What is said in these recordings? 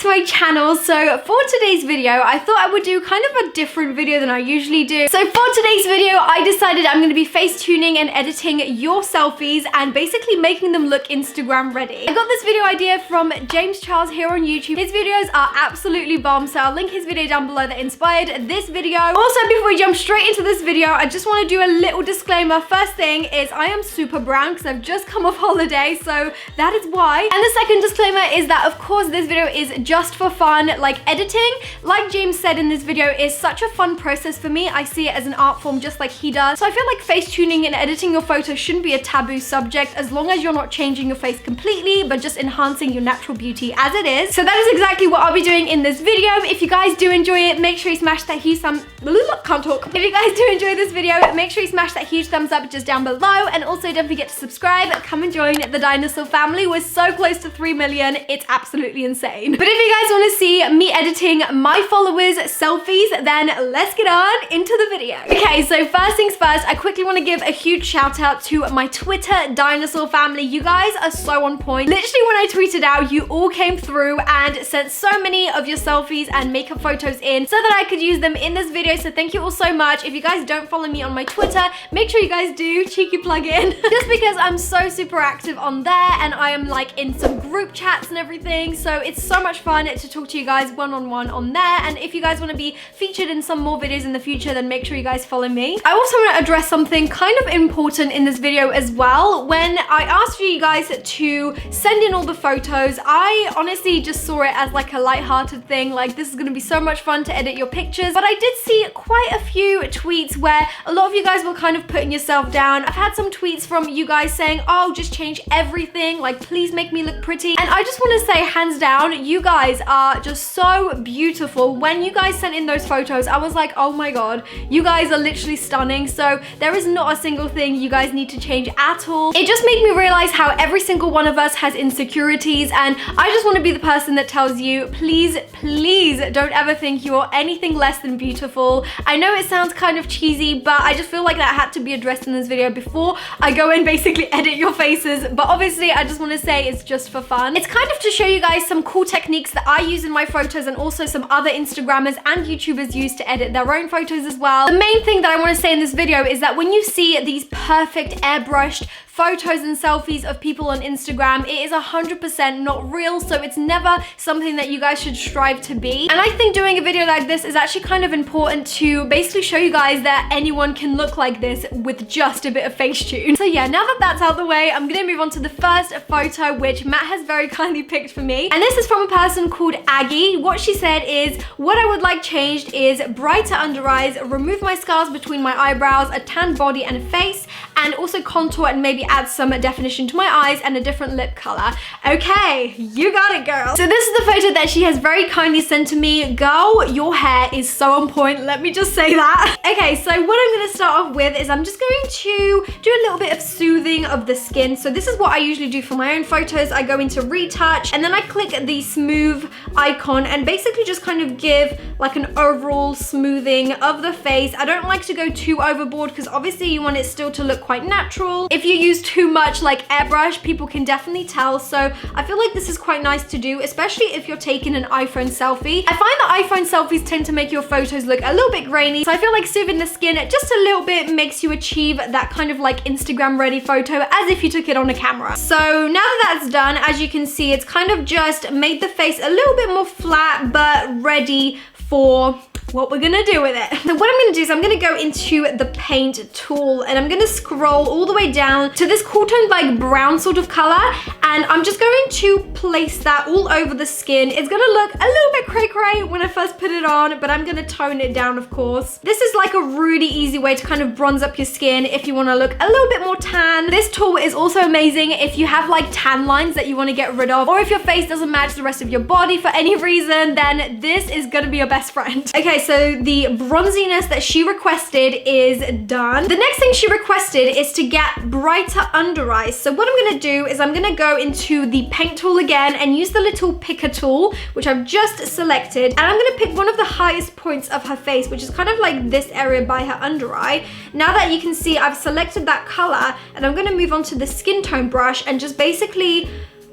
to my channel. So for today's video, I thought I would do kind of a different video than I usually do. So for today's video, I decided I'm going to be face tuning and editing your selfies and basically making them look Instagram ready. I got this video idea from James Charles here on YouTube. His videos are absolutely bomb, so I'll link his video down below that inspired this video. Also, before we jump straight into this video, I just want to do a little disclaimer. First thing is I am super brown because I've just come off holiday, so that is why. And the second disclaimer is that of course this video is just for fun. Like, editing, like James said in this video, is such a fun process for me. I see it as an art form just like he does. So I feel like face tuning and editing your photos shouldn't be a taboo subject as long as you're not changing your face completely but just enhancing your natural beauty as it is. So that is exactly what I'll be doing in this video. If you guys do enjoy it, make sure you smash that huge can't talk. If you guys do enjoy this video, make sure you smash that huge thumbs up just down below, and also don't forget to subscribe. Come and join the dinosaur family. We're so close to 3 million. It's absolutely insane. But if you guys want to see me editing my followers' selfies, then let's get on into the video. Okay, so first things first, I quickly want to give a huge shout out to my Twitter dinosaur family. You guys are so on point. Literally when I tweeted out, you all came through and sent so many of your selfies and makeup photos in so that I could use them in this video. So thank you all so much. If you guys don't follow me on my Twitter, make sure you guys do. Cheeky plug in. Just because I'm so super active on there and I am like in some group chats and everything. So it's so much fun to talk to you guys one-on-one on there. And if you guys want to be featured in some more videos in the future, then make sure you guys follow me. I also want to address something kind of important in this video as well. When I asked for you guys to send in all the photos, I honestly just saw it as like a light-hearted thing. Like, this is going to be so much fun to edit your pictures. But I did see quite a few tweets where a lot of you guys were kind of putting yourself down. I've had some tweets from you guys saying, oh, just change everything. Like, please make me look pretty. And I just want to say, hands down, you guys are just so beautiful. When you guys sent in those photos, I was like, oh my God, you guys are literally stunning. So there is not a single thing you guys need to change at all. It just made me realize how every single one of us has insecurities. And I just want to be the person that tells you, please, please don't ever think you're anything less than beautiful. I know it sounds kind of cheesy, but I just feel like that had to be addressed in this video before I go and basically edit your faces. But obviously I just want to say it's just for fun. It's kind of to show you guys some cool techniques that I use in my photos and also some other Instagrammers and YouTubers use to edit their own photos as well. The main thing that I want to say in this video is that when you see these perfect airbrushed photos and selfies of people on Instagram, it is 100% not real, so it's never something that you guys should strive to be. And I think doing a video like this is actually kind of important to basically show you guys that anyone can look like this with just a bit of Facetune. So yeah, now that that's out the way, I'm gonna move on to the first photo, which Matt has very kindly picked for me. And this is from a person called Aggie. What she said is, what I would like changed is brighter under eyes, remove my scars between my eyebrows, a tan body and a face, and also contour and maybe add some definition to my eyes and a different lip color. Okay, you got it, girl. So this is the photo that she has very kindly sent to me. Girl, your hair is so on point, let me just say that. Okay, so what I'm gonna start off with is I'm just going to do a little bit of soothing of the skin. So this is what I usually do for my own photos. I go into retouch and then I click the smooth icon and basically just kind of give like an overall smoothing of the face. I don't like to go too overboard because obviously you want it still to look quite natural. If you use too much like airbrush, people can definitely tell. So I feel like this is quite nice to do, especially if you're taking an iPhone selfie. I find that iPhone selfies tend to make your photos look a little bit grainy. So I feel like soothing the skin just a little bit makes you achieve that kind of like Instagram ready photo as if you took it on a camera. So now that that's done, as you can see, it's kind of just made the face a little bit more flat but ready for what we're gonna do with it. So what I'm gonna do is I'm gonna go into the paint tool and I'm gonna scroll all the way down to this cool toned like brown sort of color, and I'm just going to place that all over the skin. It's gonna look a little bit cray-cray when I first put it on, but I'm gonna tone it down, of course. This is like a really easy way to kind of bronze up your skin if you wanna look a little bit more tan. This tool is also amazing if you have like tan lines that you wanna get rid of, or if your face doesn't match the rest of your body for any reason, then this is gonna be your best friend. Okay, so the bronziness that she requested is done. The next thing she requested is to get brighter under eyes. So what I'm gonna do is I'm gonna go into the paint tool again and use the little picker tool, which I've just selected, and I'm gonna pick one of the highest points of her face, which is kind of like this area by her under eye. Now that you can see, I've selected that color, and I'm gonna move on to the skin tone brush and just basically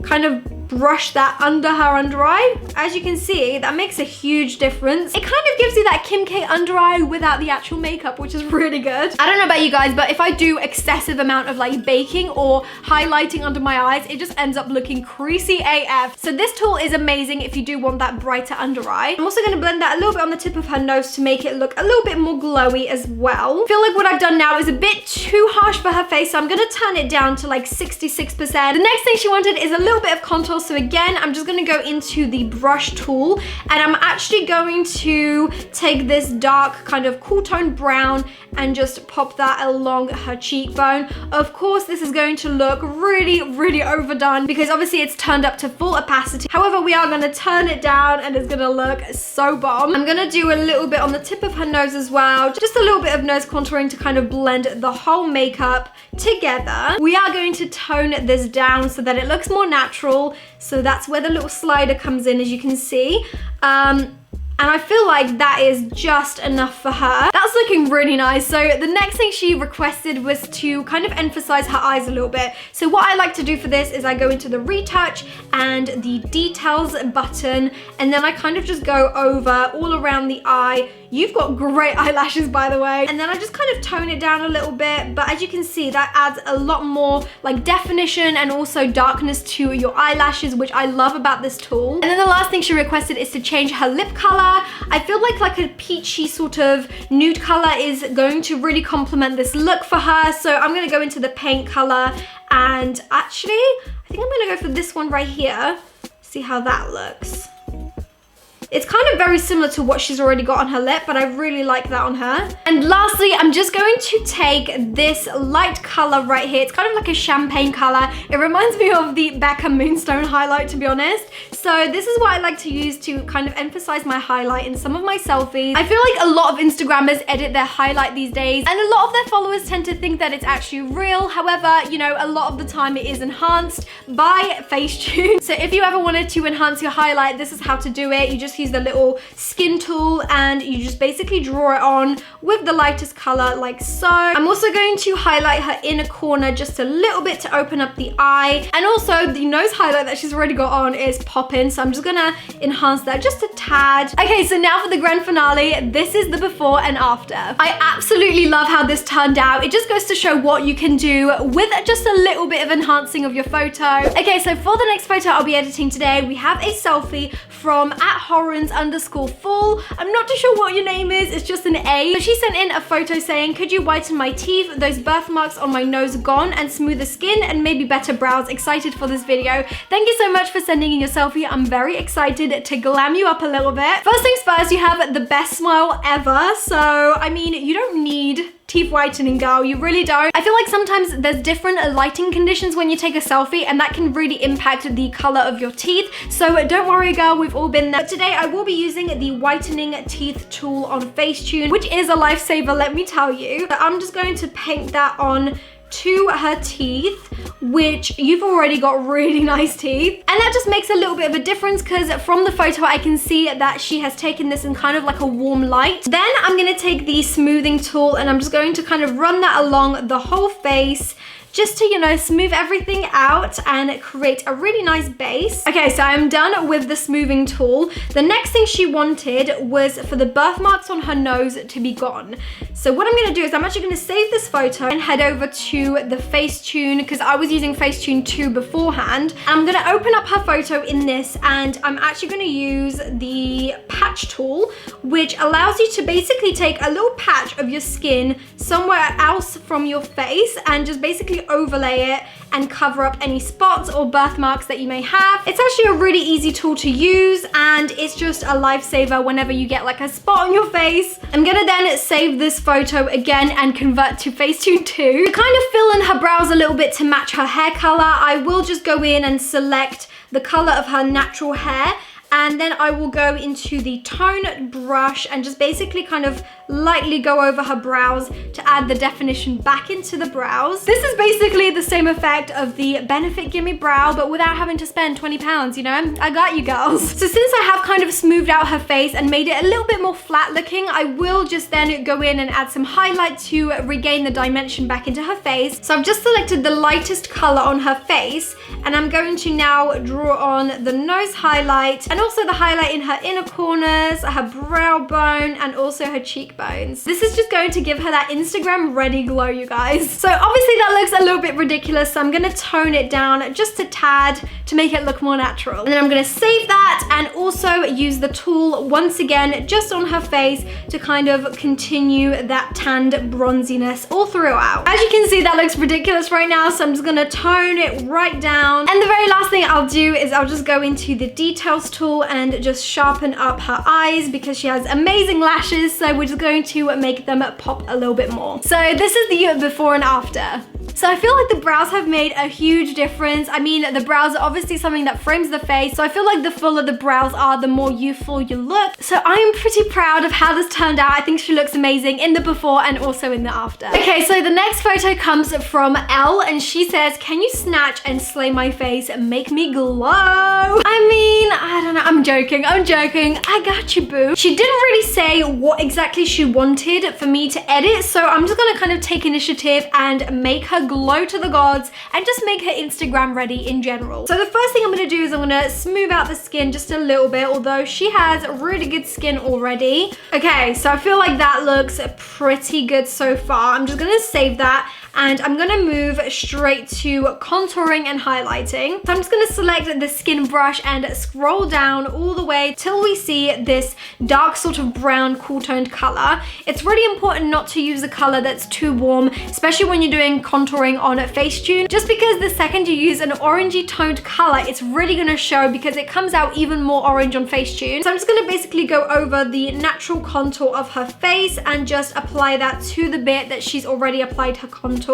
kind of brush that under her under eye. As you can see, that makes a huge difference. It kind of gives you that Kim K under eye without the actual makeup, which is really good. I don't know about you guys, but if I do excessive amount of like baking or highlighting under my eyes, it just ends up looking creasy AF. So this tool is amazing if you do want that brighter under eye. I'm also gonna blend that a little bit on the tip of her nose to make it look a little bit more glowy as well. I feel like what I've done now is a bit too harsh for her face, so I'm gonna turn it down to like 66%. The next thing she wanted is a little bit of contour, so again, I'm just gonna go into the brush tool, and I'm actually going to take this dark kind of cool tone brown and just pop that along her cheekbone. Of course, this is going to look really, really overdone because obviously it's turned up to full opacity. However, we are gonna turn it down and it's gonna look so bomb. I'm gonna do a little bit on the tip of her nose as well, just a little bit of nose contouring to kind of blend the whole makeup together. We are going to tone this down so that it looks more natural. So that's where the little slider comes in, as you can see. And I feel like that is just enough for her. That's looking really nice. So the next thing she requested was to kind of emphasize her eyes a little bit. So what I like to do for this is I go into the retouch and the details button, and then I kind of just go over all around the eye. You've got great eyelashes, by the way. And then I just kind of tone it down a little bit. But as you can see, that adds a lot more like definition and also darkness to your eyelashes, which I love about this tool. And then the last thing she requested is to change her lip color. I feel like a peachy sort of nude color is going to really complement this look for her. So I'm gonna go into the paint color, and actually, I think I'm gonna go for this one right here. See how that looks. It's kind of very similar to what she's already got on her lip, but I really like that on her. And lastly, I'm just going to take this light color right here. It's kind of like a champagne color. It reminds me of the Becca Moonstone highlight, to be honest. So this is what I like to use to kind of emphasize my highlight in some of my selfies. I feel like a lot of Instagrammers edit their highlight these days, and a lot of their followers tend to think that it's actually real. However, you know, a lot of the time it is enhanced by Facetune. So if you ever wanted to enhance your highlight, this is how to do it. You just use the little skin tool and you just basically draw it on with the lightest color like so. I'm also going to highlight her inner corner just a little bit to open up the eye, and also the nose highlight that she's already got on is popping, so I'm just gonna enhance that just a tad. Okay, so now for the grand finale. This is the before and after. I absolutely love how this turned out. It just goes to show what you can do with just a little bit of enhancing of your photo. Okay, so for the next photo I'll be editing today, we have a selfie from @Horrens_full. I'm not too sure what your name is, it's just an A. So she sent in a photo saying, could you whiten my teeth, those birthmarks on my nose are gone, and smooth the skin and maybe better brows. Excited for this video. Thank you so much for sending in your selfie. I'm very excited to glam you up a little bit. First things first, you have the best smile ever. So, I mean, you don't need teeth whitening, girl, you really don't. I feel like sometimes there's different lighting conditions when you take a selfie, and that can really impact the color of your teeth. So don't worry, girl, we've all been there. But today I will be using the whitening teeth tool on Facetune, which is a lifesaver, let me tell you. So I'm just going to paint that on to her teeth, which you've already got really nice teeth. And that just makes a little bit of a difference because from the photo I can see that she has taken this in kind of like a warm light. Then I'm gonna take the smoothing tool and I'm just going to kind of run that along the whole face, just to, you know, smooth everything out and create a really nice base. Okay, so I'm done with the smoothing tool. The next thing she wanted was for the birthmarks on her nose to be gone. So what I'm gonna do is I'm actually gonna save this photo and head over to the Facetune, because I was using Facetune 2 beforehand. I'm gonna open up her photo in this, and I'm actually gonna use the patch tool, which allows you to basically take a little patch of your skin somewhere else from your face and just basically overlay it and cover up any spots or birthmarks that you may have. It's actually a really easy tool to use, and it's just a lifesaver whenever you get like a spot on your face. I'm gonna then save this photo again and convert to Facetune 2. To kind of fill in her brows a little bit to match her hair color, I will just go in and select the color of her natural hair And then I will go into the tone brush and just basically kind of lightly go over her brows to add the definition back into the brows. This is basically the same effect of the Benefit Gimme Brow, but without having to spend 20 pounds, you know? I got you girls. So since I have kind of smoothed out her face and made it a little bit more flat looking, I will just then go in and add some highlight to regain the dimension back into her face. So I've just selected the lightest color on her face, and I'm going to now draw on the nose highlight and also the highlight in her inner corners, her brow bone, and also her cheekbones. This is just going to give her that Instagram ready glow, you guys. So obviously that looks a little bit ridiculous, so I'm gonna tone it down just a tad to make it look more natural. And then I'm gonna save that and also use the tool once again just on her face to kind of continue that tanned bronziness all throughout. As you can see, that looks ridiculous right now, so I'm just gonna tone it right down. And the very last thing I'll do is I'll just go into the details tool and just sharpen up her eyes because she has amazing lashes, so we're just going to make them pop a little bit more. So this is the before and after. So I feel like the brows have made a huge difference. I mean, the brows are obviously something that frames the face, so I feel like the fuller the brows are, the more youthful you look. So I am pretty proud of how this turned out. I think she looks amazing in the before and also in the after. Okay, so the next photo comes from Elle, and she says, "Can you snatch and slay my face and make me glow?" I mean, I don't know, I'm joking. I got you, boo. She didn't really say what exactly she wanted for me to edit, so I'm just gonna kind of take initiative and make her glow to the gods and just make her Instagram ready in general. So the first thing I'm gonna do is I'm gonna smooth out the skin just a little bit, although she has really good skin already. Okay, so I feel like that looks pretty good so far. I'm just gonna save that, and I'm gonna move straight to contouring and highlighting. So I'm just gonna select the skin brush and scroll down all the way till we see this dark sort of brown cool toned color. It's really important not to use a color that's too warm, especially when you're doing contouring on Facetune, just because the second you use an orangey toned color, it's really gonna show because it comes out even more orange on Facetune. So I'm just gonna basically go over the natural contour of her face and just apply that to the bit that she's already applied her contour.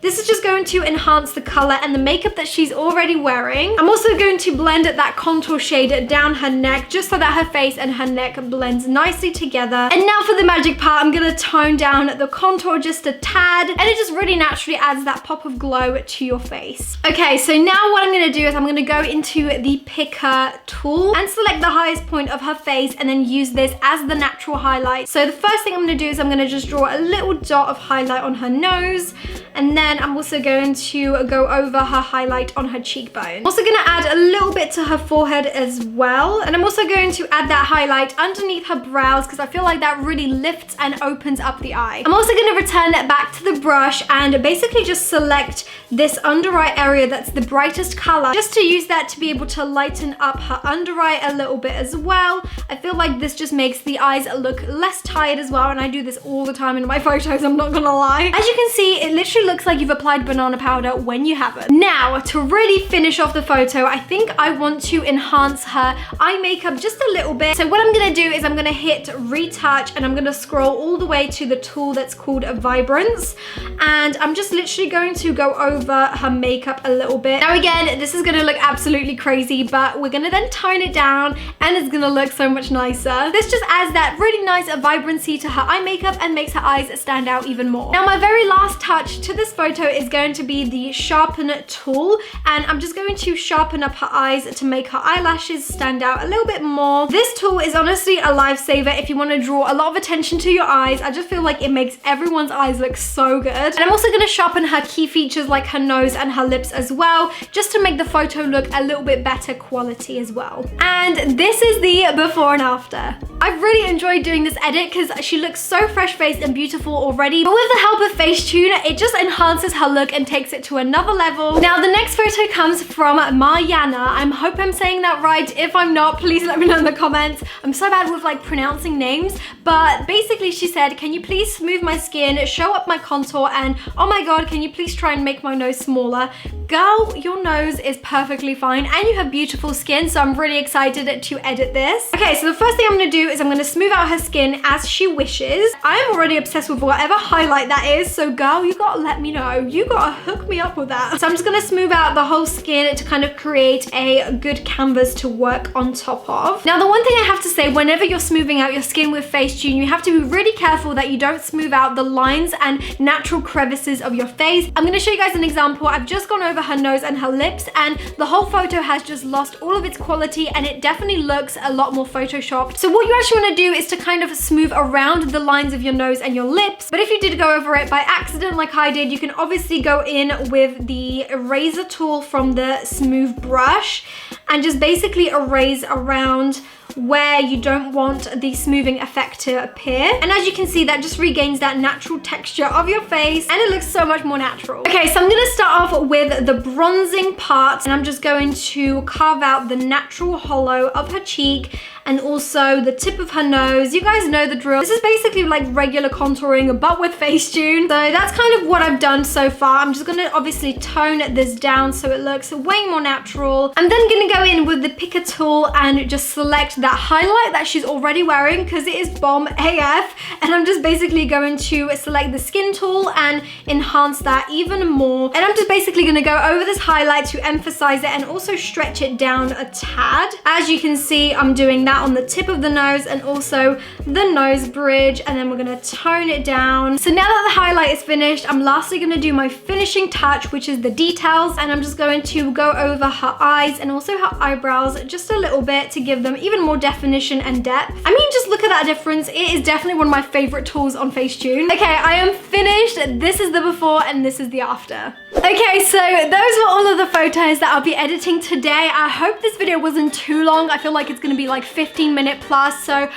This is just going to enhance the color and the makeup that she's already wearing. I'm also going to blend that contour shade down her neck just so that her face and her neck blends nicely together. And now for the magic part, I'm gonna tone down the contour just a tad, and it just really naturally adds that pop of glow to your face. Okay, so now what I'm gonna do is I'm gonna go into the picker tool and select the highest point of her face and then use this as the natural highlight. So the first thing I'm gonna do is I'm gonna just draw a little dot of highlight on her nose, and then I'm also going to go over her highlight on her cheekbone. I'm also gonna add a little bit to her forehead as well, and I'm also going to add that highlight underneath her brows because I feel like that really lifts and opens up the eye. I'm also gonna return it back to the brush and basically just select this under eye area that's the brightest color, just to use that to be able to lighten up her under eye a little bit as well. I feel like this just makes the eyes look less tired as well, and I do this all the time in my photos, I'm not gonna lie. As you can see, it literally looks like you've applied banana powder when you haven't. Now, to really finish off the photo, I think I want to enhance her eye makeup just a little bit. So what I'm gonna do is I'm gonna hit retouch and I'm gonna scroll all the way to the tool that's called Vibrance, and I'm just literally going to go over her makeup a little bit. Now again, this is gonna look absolutely crazy, but we're gonna then tone it down and it's gonna look so much nicer. This just adds that really nice vibrancy to her eye makeup and makes her eyes stand out even more. Now my very last touch to this photo is going to be the sharpen tool, and I'm just going to sharpen up her eyes to make her eyelashes stand out a little bit more. This tool is honestly a lifesaver if you want to draw a lot of attention to your eyes. I just feel like it makes everyone's eyes look so good. And I'm also going to sharpen her key features like her nose and her lips as well, just to make the photo look a little bit better quality as well. And this is the before and after. I've really enjoyed doing this edit because she looks so fresh-faced and beautiful already, but with the help of Facetune, it just enhances her look and takes it to another level. Now the next photo comes from Mariana. I hope I'm saying that right. If I'm not, please let me know in the comments. I'm so bad with like pronouncing names, but basically she said, "Can you please smooth my skin, show up my contour, and oh my god, can you please try and make my nose smaller?" Girl, your nose is perfectly fine and you have beautiful skin, so I'm really excited to edit this. Okay, so the first thing I'm gonna do is I'm gonna smooth out her skin as she wishes. I am already obsessed with whatever highlight that is, so girl, you gotta let me know. though. You gotta hook me up with that. So I'm just gonna smooth out the whole skin to kind of create a good canvas to work on top of. Now, the one thing I have to say, whenever you're smoothing out your skin with Facetune, you have to be really careful that you don't smooth out the lines and natural crevices of your face. I'm gonna show you guys an example. I've just gone over her nose and her lips, and the whole photo has just lost all of its quality, and it definitely looks a lot more photoshopped. So what you actually wanna do is to kind of smooth around the lines of your nose and your lips. But if you did go over it by accident like I did, you can obviously go in with the eraser tool from the smooth brush and just basically erase around where you don't want the smoothing effect to appear. And as you can see, that just regains that natural texture of your face and it looks so much more natural. Okay, so I'm gonna start off with the bronzing part, and I'm just going to carve out the natural hollow of her cheek and also the tip of her nose. You guys know the drill. This is basically like regular contouring, but with Facetune. So that's kind of what I've done so far. I'm just gonna obviously tone this down so it looks way more natural. I'm then gonna go in with the picker tool and just select that highlight that she's already wearing because it is bomb AF. And I'm just basically going to select the skin tool and enhance that even more. And I'm just basically gonna go over this highlight to emphasize it and also stretch it down a tad. As you can see, I'm doing that on the tip of the nose and also the nose bridge, and then we're gonna tone it down. So now that the highlight is finished, I'm lastly gonna do my finishing touch, which is the details, and I'm just going to go over her eyes and also her eyebrows just a little bit to give them even more definition and depth. I mean, just look at that difference. It is definitely one of my favorite tools on Facetune. Okay, I am finished. This is the before and this is the after. Okay, so those were all of the photos that I'll be editing today. I hope this video wasn't too long. I feel like it's gonna be like 15-minute plus, so I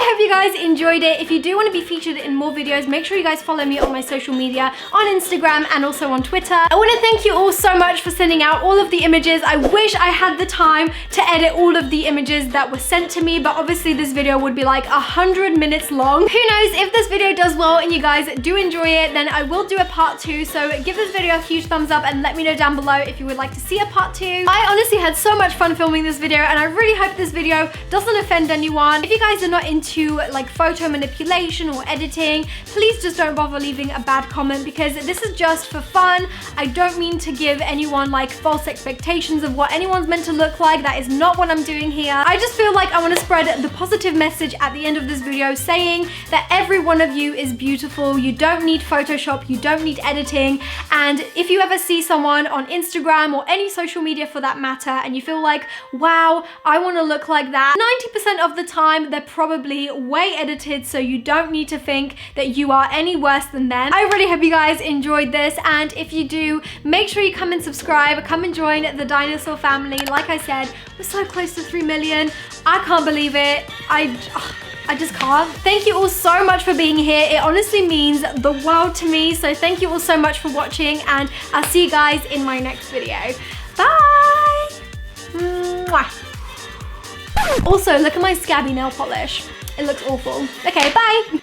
hope you guys enjoyed it. If you do want to be featured in more videos, make sure you guys follow me on my social media, on Instagram and also on Twitter. I want to thank you all so much for sending out all of the images. I wish I had the time to edit all of the images that were sent to me, but obviously this video would be like 100 minutes long. Who knows, if this video does well and you guys do enjoy it, then I will do a part 2, so give this video a huge thumbs up and let me know down below if you would like to see a part 2. I honestly had so much fun filming this video, and I really hope this video doesn't offend anyone. If you guys are not into like photo manipulation or editing, please just don't bother leaving a bad comment because this is just for fun. I don't mean to give anyone like false expectations of what anyone's meant to look like. That is not what I'm doing here. I just feel like I want to spread the positive message at the end of this video saying that every one of you is beautiful. You don't need Photoshop, you don't need editing, and if you ever see someone on Instagram or any social media for that matter and you feel like, wow, I want to look like that, 90% of the time they're probably way edited, so you don't need to think that you are any worse than them. I really hope you guys enjoyed this, and if you do, make sure you come and subscribe, come and join the dinosaur family. Like I said, we're so close to 3 million. I can't believe it. I just can't. Thank you all so much for being here. It honestly means the world to me, so thank you all so much for watching, and I'll see you guys in my next video. Bye! Mwah. Also, look at my scabby nail polish. It looks awful. Okay, bye!